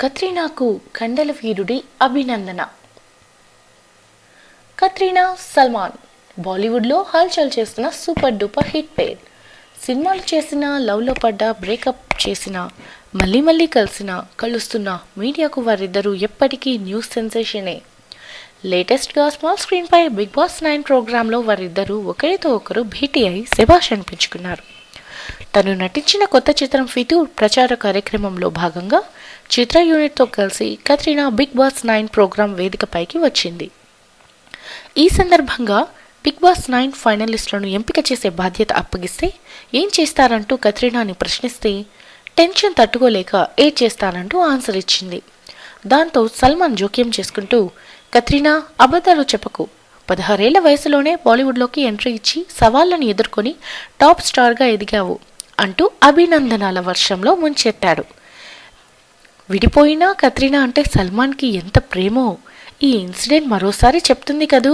కత్రినాకు కండల వీరుడి అభినందన. కత్రినా సల్మాన్ బాలీవుడ్లో హల్చల్ చేస్తున్న సూపర్ డూపర్ హిట్ పేర్. సినిమాలు చేసిన, లవ్లో పడ్డ, బ్రేకప్ చేసిన, మళ్ళీ మళ్ళీ కలుస్తున్న మీడియాకు వారిద్దరూ ఎప్పటికీ న్యూస్ సెన్సేషనే. లేటెస్ట్గా స్మాల్ స్క్రీన్పై బిగ్ బాస్ 9 ప్రోగ్రాంలో వారిద్దరూ ఒకరితో ఒకరు భేటీ అయి శభాష్ అనిపించుకున్నారు. తను నటించిన కొత్త చిత్రం ఫితూ ప్రచార కార్యక్రమంలో భాగంగా చిత్ర యూనిట్తో కలిసి కత్రినా బిగ్ బాస్ 9 ప్రోగ్రాం వేదికపైకి వచ్చింది. ఈ సందర్భంగా బిగ్ బాస్ 9 ఫైనలిస్టులను ఎంపిక చేసే బాధ్యత అప్పగిస్తే ఏం చేస్తారంటూ కత్రినాని ప్రశ్నిస్తే టెన్షన్ తట్టుకోలేక ఏం చేస్తానంటూ ఆన్సర్ ఇచ్చింది. దాంతో సల్మాన్ జోక్యం చేసుకుంటూ, కత్రినా అబద్ధాలు చెప్పకు, 16 ఏళ్ల వయసులోనే బాలీవుడ్లోకి ఎంట్రీ ఇచ్చి సవాళ్లను ఎదుర్కొని టాప్ స్టార్గా ఎదిగావు అంటూ అభినందనాల వర్షంలో ముంచెత్తాడు. విడిపోయినా కత్రినా అంటే సల్మాన్కి ఎంత ప్రేమో ఈ ఇన్సిడెంట్ మరోసారి చెప్తుంది కదూ.